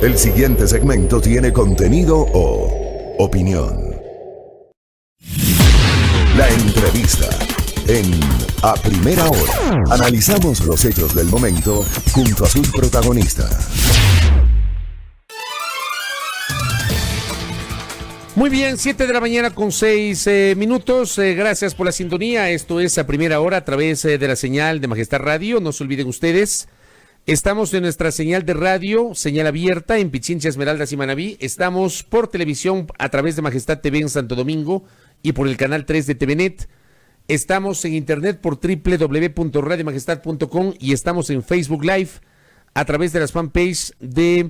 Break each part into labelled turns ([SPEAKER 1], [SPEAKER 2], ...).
[SPEAKER 1] El siguiente segmento tiene contenido o opinión. La entrevista en A Primera Hora. Analizamos los hechos del momento junto a sus protagonistas.
[SPEAKER 2] Muy bien, 7 de la mañana con 6 minutos. Gracias por la sintonía. Esto es A Primera Hora a través de la señal de Majestad Radio. No se olviden ustedes. Estamos en nuestra señal de radio, señal abierta en Pichincha, Esmeraldas y Manabí. Estamos por televisión a través de Majestad TV en Santo Domingo y por el canal 3 de TVNet. Estamos en internet por www.radiomajestad.com y estamos en Facebook Live a través de las fanpages de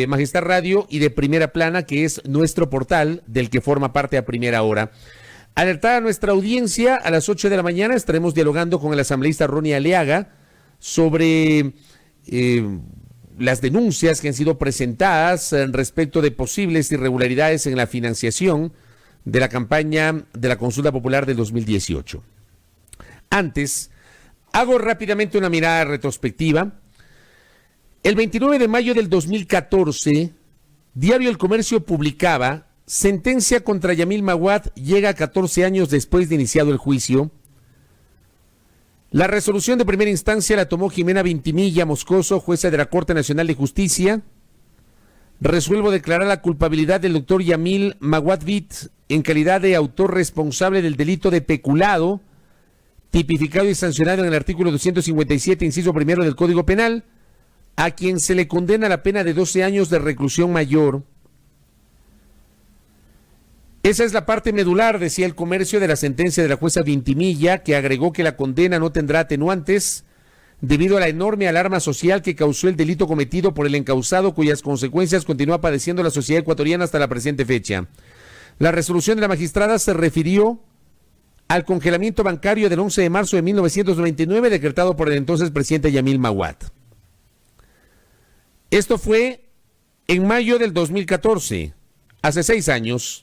[SPEAKER 2] Majestad Radio y de Primera Plana, que es nuestro portal del que forma parte A Primera Hora. Alertar a nuestra audiencia, a las 8 de la mañana estaremos dialogando con el asambleísta Ronnie Aliaga sobre las denuncias que han sido presentadas respecto de posibles irregularidades en la financiación de la campaña de la consulta popular del 2018. Antes, hago rápidamente una mirada retrospectiva. El 29 de mayo del 2014, Diario El Comercio publicaba: sentencia contra Yamil Maguad llega 14 años después de iniciado el juicio. La resolución de primera instancia la tomó Jimena Vintimilla Moscoso, jueza de la Corte Nacional de Justicia. Resuelvo declarar la culpabilidad del doctor Yamil Maguad Vit en calidad de autor responsable del delito de peculado, tipificado y sancionado en el artículo 257, inciso primero del Código Penal, a quien se le condena la pena de 12 años de reclusión mayor. Esa es la parte medular, decía El Comercio, de la sentencia de la jueza Vintimilla, que agregó que la condena no tendrá atenuantes debido a la enorme alarma social que causó el delito cometido por el encausado, cuyas consecuencias continúa padeciendo la sociedad ecuatoriana hasta la presente fecha. La resolución de la magistrada se refirió al congelamiento bancario del 11 de marzo de 1999 decretado por el entonces presidente Yamil Maguad. Esto fue en mayo del 2014, hace 6 años.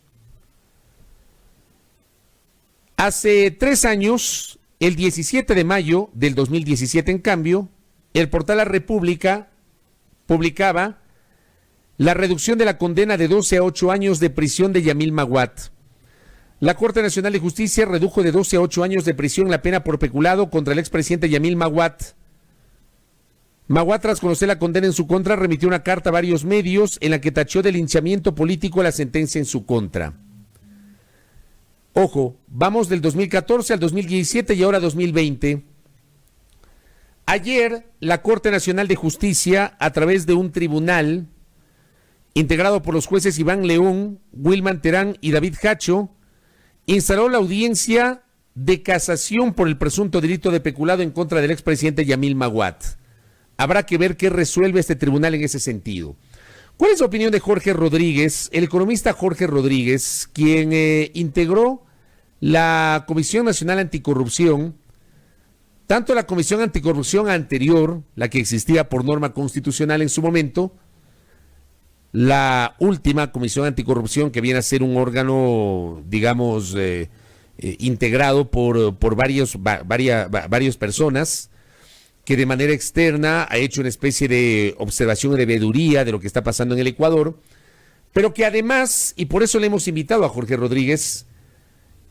[SPEAKER 2] Hace 3 años, el 17 de mayo del 2017, en cambio, el portal La República publicaba la reducción de la condena de 12 a 8 años de prisión de Yamil Maguad. La Corte Nacional de Justicia redujo de 12 a 8 años de prisión la pena por peculado contra el expresidente Yamil Maguad. Maguad, tras conocer la condena en su contra, remitió una carta a varios medios en la que tachó de linchamiento político la sentencia en su contra. Ojo, vamos del 2014 al 2017 y ahora 2020. Ayer, la Corte Nacional de Justicia, a través de un tribunal integrado por los jueces Iván León, Wilman Terán y David Hacho, instaló la audiencia de casación por el presunto delito de peculado en contra del expresidente Yamil Maguad. Habrá que ver qué resuelve este tribunal en ese sentido. ¿Cuál es la opinión de Jorge Rodríguez, el economista Jorge Rodríguez, quien integró la Comisión Nacional Anticorrupción, tanto la Comisión Anticorrupción anterior, la que existía por norma constitucional en su momento, la última Comisión Anticorrupción, que viene a ser un órgano, digamos, integrado por varias personas, que de manera externa ha hecho una especie de observación y de veeduría de lo que está pasando en el Ecuador, pero que además, y por eso le hemos invitado a Jorge Rodríguez,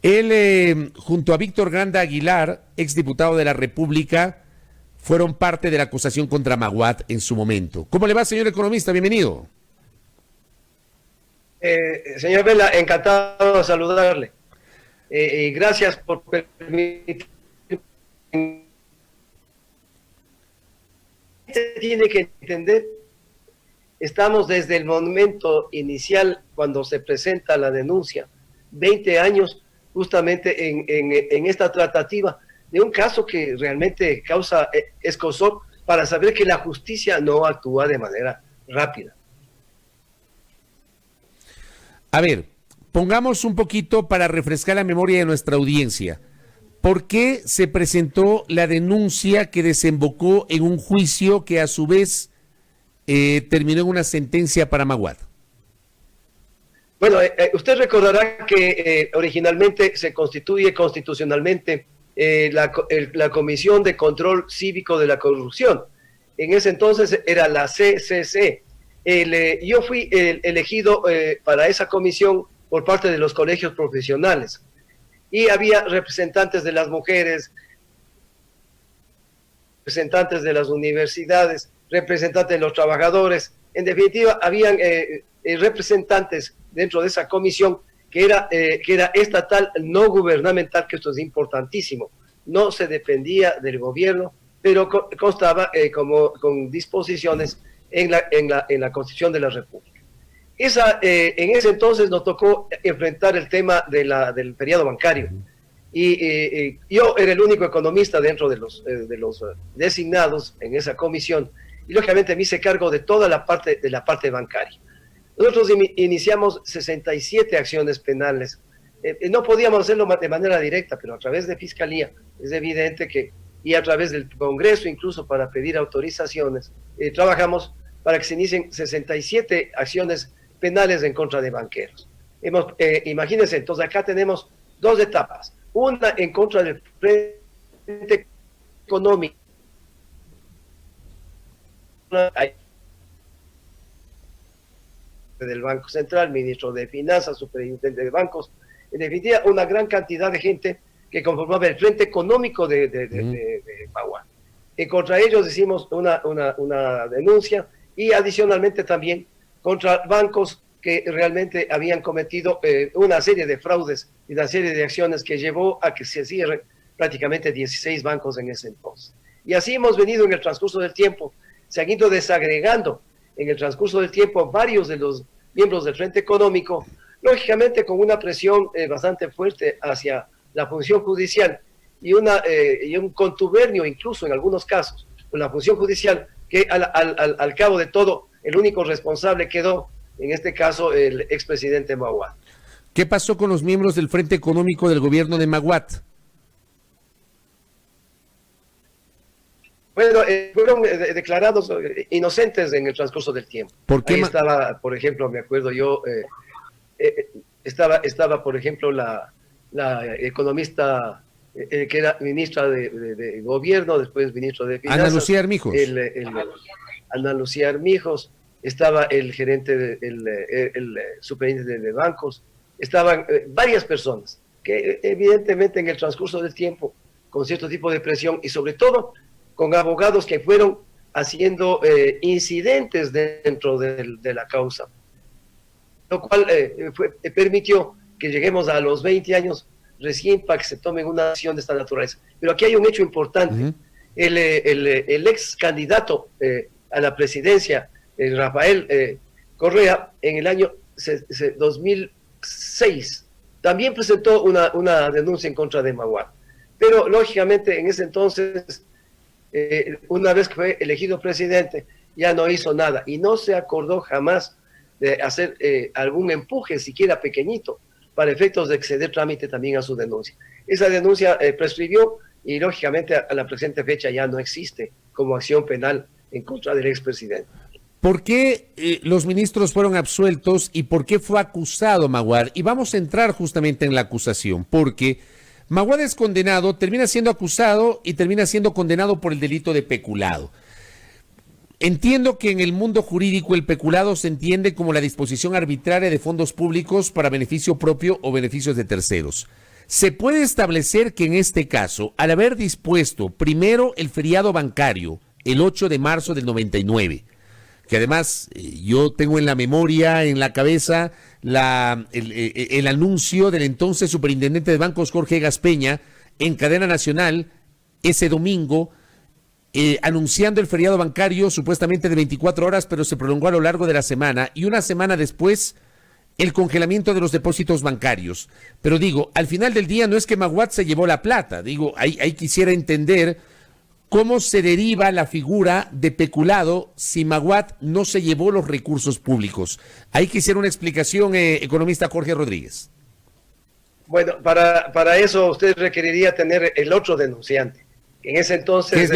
[SPEAKER 2] él junto a Víctor Granda Aguilar, exdiputado de la República, fueron parte de la acusación contra Maguad en su momento. ¿Cómo le va, señor economista? Bienvenido.
[SPEAKER 3] Señor Vela, encantado de saludarle. Gracias por permitirme. Se tiene que entender, estamos desde el momento inicial cuando se presenta la denuncia, 20 años justamente en esta tratativa de un caso que realmente causa escozor para saber que la justicia no actúa de manera rápida.
[SPEAKER 2] A ver, pongamos un poquito para refrescar la memoria de nuestra audiencia. ¿Por qué se presentó la denuncia que desembocó en un juicio que a su vez terminó en una sentencia para Maguad?
[SPEAKER 3] Bueno, usted recordará que originalmente se constituye constitucionalmente la Comisión de Control Cívico de la Corrupción. En ese entonces era la CCC. Yo fui elegido para esa comisión por parte de los colegios profesionales y había representantes de las mujeres, representantes de las universidades, representantes de los trabajadores. En definitiva, habían representantes dentro de esa comisión que era estatal, no gubernamental, que esto es importantísimo. No se dependía del gobierno, pero constaba con disposiciones en la Constitución de la República. En ese entonces nos tocó enfrentar el tema del feriado bancario. Y yo era el único economista dentro de los designados en esa comisión, y lógicamente me hice cargo de toda la parte bancaria. Nosotros iniciamos 67 acciones penales. No podíamos hacerlo de manera directa, pero a través de Fiscalía es evidente que, y a través del Congreso incluso para pedir autorizaciones, trabajamos para que se inicien 67 acciones penales en contra de banqueros. Imagínense, entonces acá tenemos dos etapas. Una en contra del Frente Económico. Del Banco Central, ministro de Finanzas, superintendente de bancos, en definitiva una gran cantidad de gente que conformaba el Frente Económico de Maguad. Y contra ellos hicimos una denuncia, y adicionalmente también contra bancos que realmente habían cometido una serie de fraudes y una serie de acciones que llevó a que se cierren prácticamente 16 bancos en ese entonces. Y así hemos venido en el transcurso del tiempo, se han ido desagregando en el transcurso del tiempo varios de los miembros del Frente Económico, lógicamente con una presión bastante fuerte hacia la función judicial y un contubernio incluso en algunos casos con la función judicial, que al cabo de todo el único responsable quedó, en este caso, el expresidente Maguad.
[SPEAKER 2] ¿Qué pasó con los miembros del Frente Económico del gobierno de Maguad?
[SPEAKER 3] Bueno, fueron declarados inocentes en el transcurso del tiempo.
[SPEAKER 2] ¿Por qué?
[SPEAKER 3] Ahí estaba, por ejemplo, me acuerdo yo, estaba, por ejemplo, la economista que era ministra de gobierno, después ministro de finanzas.
[SPEAKER 2] Ana Lucía Armijos.
[SPEAKER 3] Ana Lucía Armijos, estaba el gerente, el superintendente de bancos, estaban varias personas que evidentemente en el transcurso del tiempo, con cierto tipo de presión y sobre todo con abogados que fueron haciendo incidentes dentro de la causa, lo cual permitió que lleguemos a los 20 años recién para que se tomen una acción de esta naturaleza. Pero aquí hay un hecho importante. El ex candidato a la presidencia, Rafael Correa, en el año 2006, también presentó una denuncia en contra de Maguad. Pero, lógicamente, en ese entonces, una vez que fue elegido presidente, ya no hizo nada y no se acordó jamás de hacer algún empuje, siquiera pequeñito, para efectos de exceder trámite también a su denuncia. Esa denuncia prescribió y, lógicamente, a la presente fecha ya no existe como acción penal en contra del expresidente.
[SPEAKER 2] ¿Por qué los ministros fueron absueltos y por qué fue acusado Maguad? Y vamos a entrar justamente en la acusación, porque Maguad es condenado, termina siendo acusado y termina siendo condenado por el delito de peculado. Entiendo que en el mundo jurídico el peculado se entiende como la disposición arbitraria de fondos públicos para beneficio propio o beneficios de terceros. Se puede establecer que en este caso, al haber dispuesto primero el feriado bancario, el 8 de marzo del 99, que además yo tengo en la memoria, en la cabeza, el anuncio del entonces superintendente de bancos Jorge Gaspeña en cadena nacional ese domingo, anunciando el feriado bancario supuestamente de 24 horas, pero se prolongó a lo largo de la semana, y una semana después el congelamiento de los depósitos bancarios. Pero digo, al final del día no es que Maguad se llevó la plata, digo, ahí quisiera entender cómo se deriva la figura de peculado si Maguad no se llevó los recursos públicos. Ahí quisiera una explicación, economista Jorge Rodríguez.
[SPEAKER 3] Bueno, para eso usted requeriría tener el otro denunciante. En ese entonces,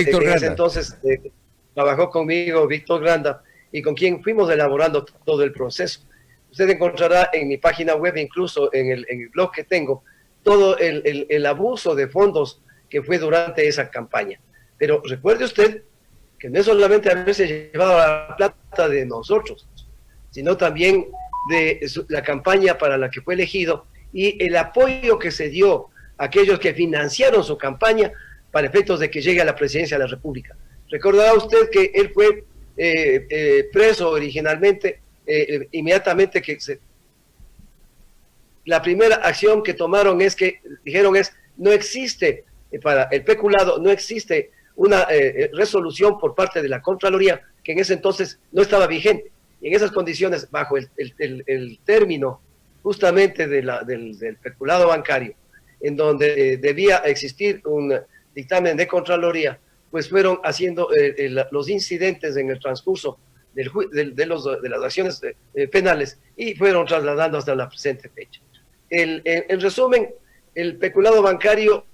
[SPEAKER 3] trabajó conmigo Víctor Granda, y con quien fuimos elaborando todo el proceso. Usted encontrará en mi página web, incluso en el blog que tengo, todo el abuso de fondos que fue durante esa campaña. Pero recuerde usted que no es solamente haberse llevado la plata de nosotros, sino también de la campaña para la que fue elegido y el apoyo que se dio a aquellos que financiaron su campaña para efectos de que llegue a la presidencia de la República. Recordará usted que él fue preso originalmente, inmediatamente la primera acción que tomaron dijeron no existe, para el peculado, no existe una resolución por parte de la Contraloría, que en ese entonces no estaba vigente. Y en esas condiciones, bajo el término justamente del peculado bancario, en donde debía existir un dictamen de Contraloría, pues fueron haciendo los incidentes en el transcurso de las acciones penales y fueron trasladando hasta la presente fecha. En resumen, el peculado bancario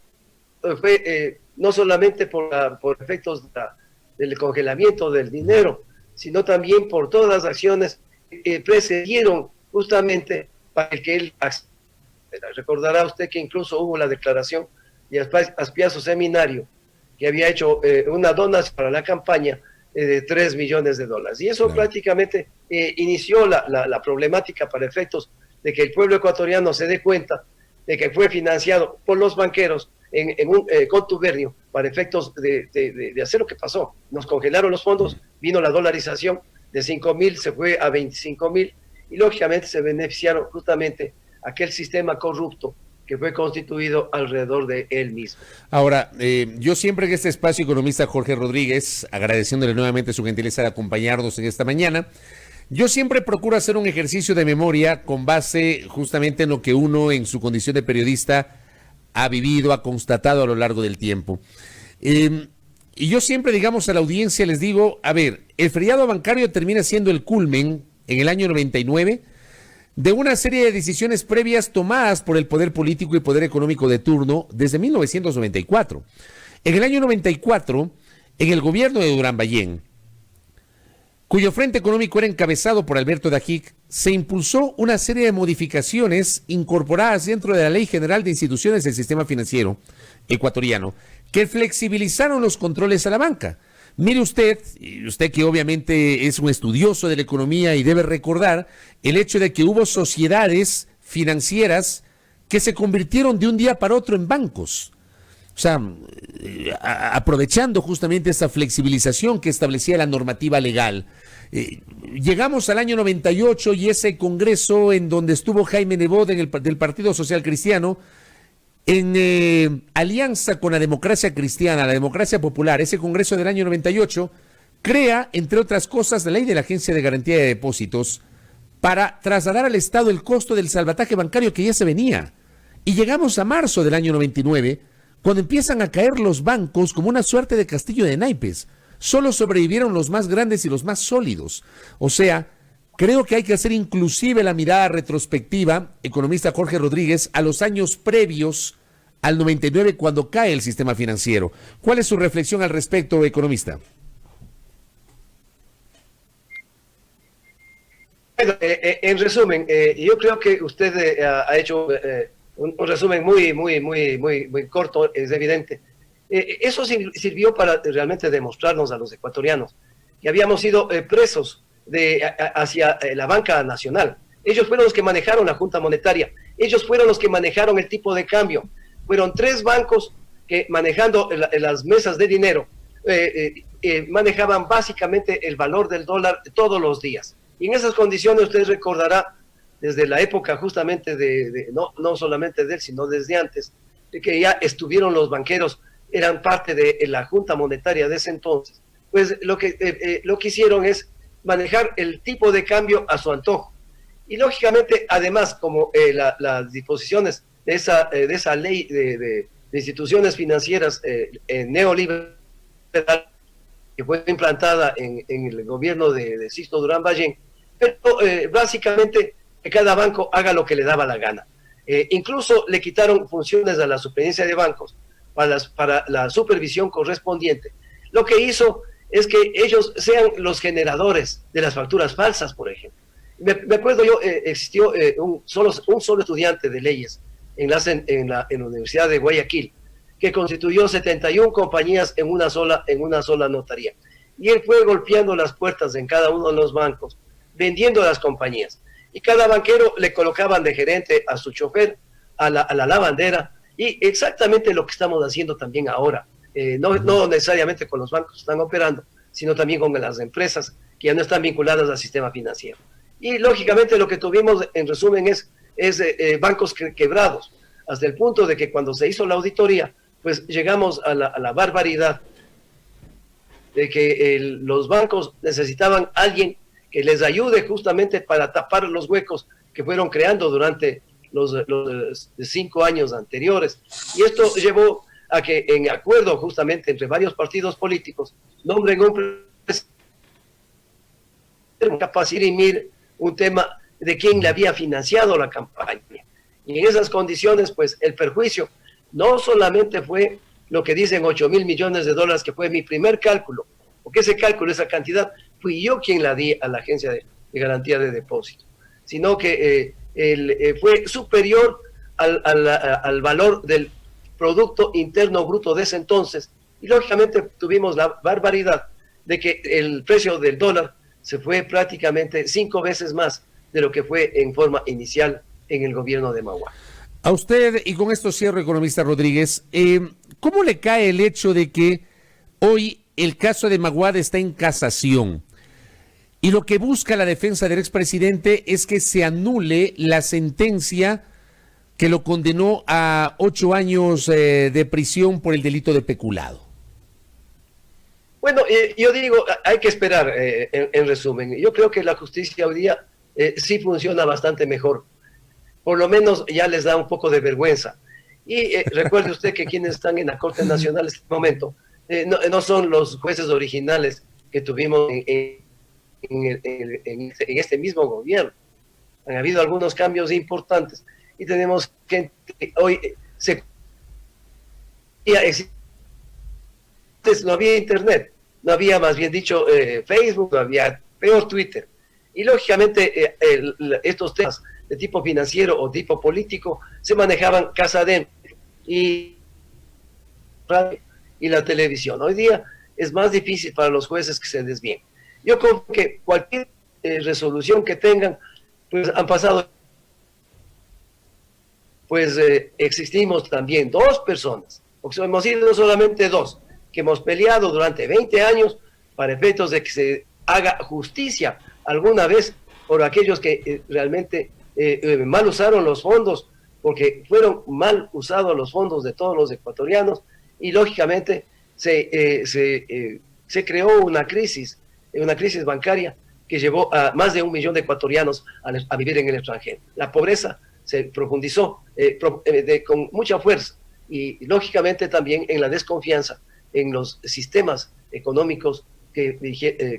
[SPEAKER 3] fue no solamente por efectos del congelamiento del dinero, sino también por todas las acciones que precedieron justamente para el que él accediera. Recordará usted que incluso hubo la declaración de Aspiazo Seminario, que había hecho una donación para la campaña de $3 millones. Y eso prácticamente inició la problemática para efectos de que el pueblo ecuatoriano se dé cuenta de que fue financiado por los banqueros en un contubernio para efectos de hacer lo que pasó. Nos congelaron los fondos, vino la dolarización, de 5.000 se fue a 25.000 y lógicamente se beneficiaron justamente aquel sistema corrupto que fue constituido alrededor de él mismo.
[SPEAKER 2] Ahora, yo siempre en este espacio, economista Jorge Rodríguez, agradeciéndole nuevamente su gentileza de acompañarnos en esta mañana, yo siempre procuro hacer un ejercicio de memoria con base justamente en lo que uno en su condición de periodista ha vivido, ha constatado a lo largo del tiempo. Y yo siempre, digamos, a la audiencia les digo, a ver, el feriado bancario termina siendo el culmen en el año 99 de una serie de decisiones previas tomadas por el poder político y poder económico de turno desde 1994. En el año 94, en el gobierno de Durán Ballén, cuyo frente económico era encabezado por Alberto Dajic, se impulsó una serie de modificaciones incorporadas dentro de la Ley General de Instituciones del Sistema Financiero ecuatoriano, que flexibilizaron los controles a la banca. Mire usted que obviamente es un estudioso de la economía y debe recordar el hecho de que hubo sociedades financieras que se convirtieron de un día para otro en bancos. O sea, aprovechando justamente esa flexibilización que establecía la normativa legal. Llegamos al año 98 y ese congreso en donde estuvo Jaime Nebot del Partido Social Cristiano, en alianza con la democracia cristiana, la democracia popular, ese congreso del año 98, crea, entre otras cosas, la ley de la Agencia de Garantía de Depósitos para trasladar al Estado el costo del salvataje bancario que ya se venía. Y llegamos a marzo del año 99, cuando empiezan a caer los bancos como una suerte de castillo de naipes. Solo sobrevivieron los más grandes y los más sólidos. O sea, creo que hay que hacer inclusive la mirada retrospectiva, economista Jorge Rodríguez, a los años previos al 99 cuando cae el sistema financiero. ¿Cuál es su reflexión al respecto, economista?
[SPEAKER 3] Bueno, en resumen, yo creo que usted ha hecho un resumen muy corto, es evidente. Eso sirvió para realmente demostrarnos a los ecuatorianos que habíamos sido presos hacia la banca nacional. Ellos fueron los que manejaron la Junta Monetaria, ellos fueron los que manejaron el tipo de cambio. Fueron tres bancos que manejando las mesas de dinero manejaban básicamente el valor del dólar todos los días. Y en esas condiciones usted recordará desde la época justamente no solamente de él, sino desde antes, de que ya estuvieron los banqueros, eran parte de la Junta Monetaria de ese entonces. Pues lo que hicieron es manejar el tipo de cambio a su antojo. Y lógicamente, además, como las disposiciones de esa ley de instituciones financieras neoliberal que fue implantada en el gobierno de Sixto Durán Ballén, pero básicamente que cada banco haga lo que le daba la gana. Incluso le quitaron funciones a la superintendencia de bancos para la supervisión correspondiente. Lo que hizo es que ellos sean los generadores de las facturas falsas, por ejemplo. Me acuerdo yo, existió un solo estudiante de leyes en la Universidad de Guayaquil, que constituyó 71 compañías en una sola notaría. Y él fue golpeando las puertas en cada uno de los bancos vendiendo las compañías. Y cada banquero le colocaban de gerente a su chofer, a la lavandera, y exactamente lo que estamos haciendo también ahora. No necesariamente con los bancos que están operando, sino también con las empresas que ya no están vinculadas al sistema financiero. Y lógicamente lo que tuvimos, en resumen, es bancos quebrados, hasta el punto de que cuando se hizo la auditoría, pues llegamos a la barbaridad de que los bancos necesitaban a alguien que les ayude justamente para tapar los huecos que fueron creando durante los 5 años anteriores. Y esto llevó a que, en acuerdo justamente entre varios partidos políticos, nombren un presidente capaz de dirimir un tema de quién le había financiado la campaña. Y en esas condiciones, pues el perjuicio no solamente fue lo que dicen 8,000 millones de dólares, que fue mi primer cálculo, porque ese cálculo, esa cantidad, fui yo quien la di a la agencia de garantía de depósito, sino que fue superior al valor del Producto Interno Bruto de ese entonces, y lógicamente tuvimos la barbaridad de que el precio del dólar se fue prácticamente 5 veces más de lo que fue en forma inicial en el gobierno de Magua.
[SPEAKER 2] A usted, y con esto cierro, economista Rodríguez, ¿cómo le cae el hecho de que hoy el caso de Maguad está en casación? Y lo que busca la defensa del expresidente es que se anule la sentencia que lo condenó a 8 años de prisión por el delito de peculado.
[SPEAKER 3] Bueno, yo digo, hay que esperar, en resumen. Yo creo que la justicia hoy día sí funciona bastante mejor. Por lo menos ya les da un poco de vergüenza. Y recuerde usted que quienes están en la Corte Nacional en este momento no son los jueces originales que tuvimos en este mismo gobierno. Han habido algunos cambios importantes y tenemos gente que hoy no había internet, no había, más bien dicho, Facebook, no había, peor, Twitter. Y lógicamente estos temas de tipo financiero o tipo político se manejaban casa adentro y la televisión. Hoy día es más difícil para los jueces que se desvíen. Yo creo que cualquier resolución que tengan, pues han pasado, pues existimos también 2 personas, porque hemos sido no solamente 2, que hemos peleado durante 20 años para efectos de que se haga justicia alguna vez por aquellos que realmente mal usaron los fondos, porque fueron mal usados los fondos de todos los ecuatorianos, y lógicamente se creó una crisis bancaria que llevó a más de 1 millón de ecuatorianos a vivir en el extranjero. La pobreza se profundizó con mucha fuerza, y lógicamente también en la desconfianza en los sistemas económicos que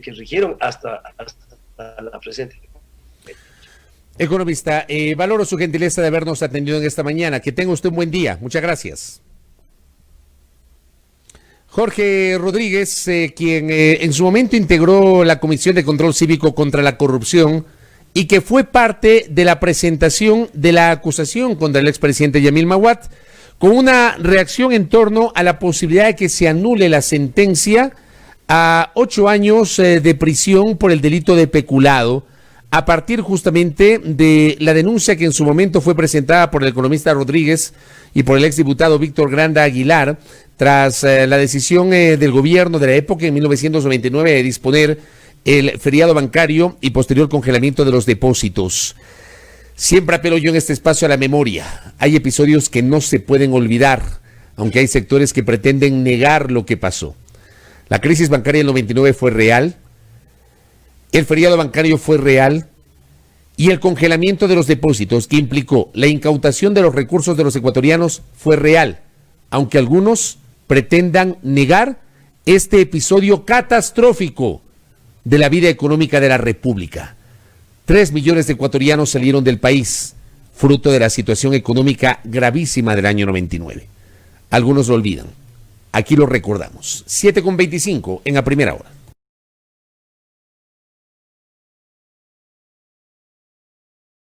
[SPEAKER 3] rigieron hasta la presente.
[SPEAKER 2] Economista, valoro su gentileza de habernos atendido en esta mañana. Que tenga usted un buen día. Muchas gracias. Jorge Rodríguez, quien en su momento integró la Comisión de Control Cívico contra la Corrupción y que fue parte de la presentación de la acusación contra el expresidente Yamil Maguad, con una reacción en torno a la posibilidad de que se anule la sentencia a 8 años de prisión por el delito de peculado, a partir justamente de la denuncia que en su momento fue presentada por el economista Rodríguez y por el exdiputado Víctor Granda Aguilar, tras la decisión del gobierno de la época en 1999 de disponer el feriado bancario y posterior congelamiento de los depósitos. Siempre apelo yo en este espacio a la memoria. Hay episodios que no se pueden olvidar, aunque hay sectores que pretenden negar lo que pasó. La crisis bancaria del 99 fue real, el feriado bancario fue real, y el congelamiento de los depósitos, que implicó la incautación de los recursos de los ecuatorianos, fue real, aunque algunos pretendan negar este episodio catastrófico de la vida económica de la República. 3 millones de ecuatorianos salieron del país, fruto de la situación económica gravísima del año 99. Algunos lo olvidan. Aquí lo recordamos. 7:25 en A Primera Hora.